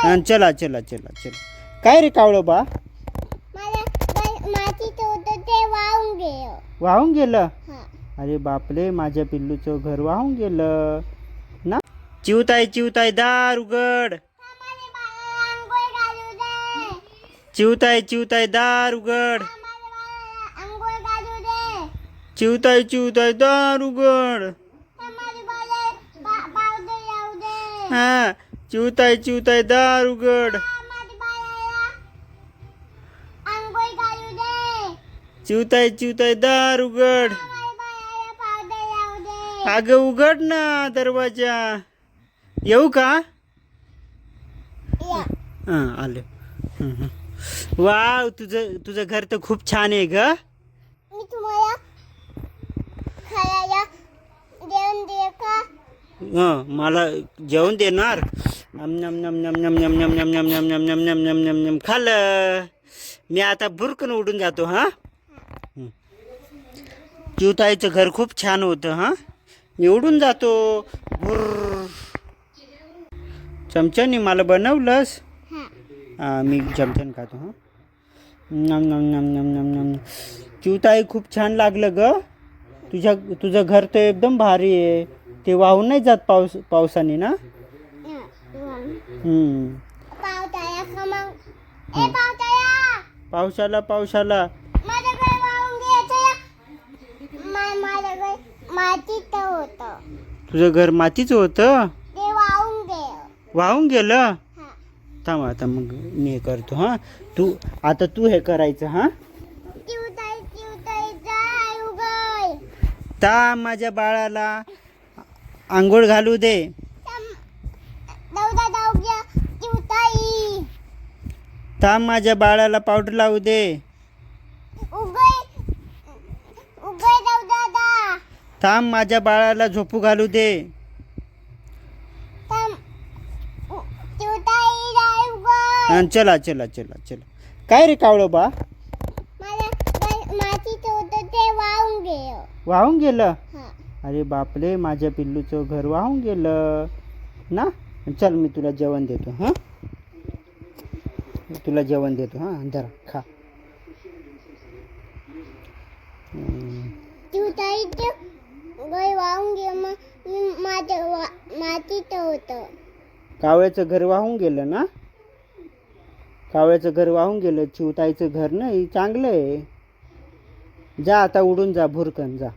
हां चला चला चला चला. काय रे कावळं बा? मातीत होतं ते वाहून गेलं. वाहून गेलं? हा. अरे बापरे, माझ्या पिल्लूचं घर वाहून गेलं ना. चिवताय चिवताय दार उघड. माझ्या बाळाला अंघोळ घालू दे. चिवताय चिवताय दार उघड. माझ्या बाळाला अंघोळ घालू दे. चिवताय चिवताय दार उघड. माझ्या बाळाला पावडर लावू दे. हा चिवताय चिवताय दार उघड. माझ्या बाळाला अंघोळ घालू दे. चिवताय चिवताय दार उघड. माझ्या बाळाला पावडर लावू दे. अगं उघड ना दरवाजा. येऊ का? या. हां आले. वाव, तुझं घर तर खूप छान आहे ग. मी तुम्हाला खायला जेवण दे का? हं मला जेवण देणार. नम नम नम नम नम नम नम नम नम नम नम नम नम नम नम नम खाल्लं. मी आता भुरकन उडून जातो. हां चिवताईचं घर खूप छान होतं. हां मी उडून जातो. भुर्र. चमच्याने मला बनवलंस. हां मी चमच्याने खातो. हां नम नम नम नम नम नम. चिवताई खूप छान लागलं ग. तुझं घर तर एकदम भारी आहे. ते वाहून नाही जात पावसाने ना. पावसाळ्या का मग? ए पावसाळ्या. पावसाला पावसाला. माझं घर वाहून गेलं. माझं घर मातीत होतं. तुझं घर मातीचं होतं? ते वाहून गेलं. वाहून गेलं? हा. थांब आता मग मी हे करतो. हां तू हे करायचं. हां चिवताई चिवताई जाय उघड. ता माझ्या बाळाला आंघोळ घालू दे. दौदा दौद्या चिवताई. ता माझ्या बाळाला पावडर लावू दे. उघड उघड दौदा दा. थांब माझ्या बाळाला झोपू घालू दे. चिवताई जाय उघड. हां चला चला चला चला. काय रे कावळं बा? माझं मातीत होतं ते वाहून गेलं. वाहून गेलं? हा. अरे बापरे, माझ्या पिल्लूचं घर वाहून गेलं ना. चल मी तुला जेवण देतो. हां तुला जेवण देतो. हां जरा खा. चिवताईचं घर वाहून गेलं. मग माझं मातीत होतं. कावळ्याचं घर वाहून गेलं ना. कावळ्याचं घर वाहून गेलं. चिवताईचं घर नाही चांगलं आहे. जा आता उडून जा भुरकन जा.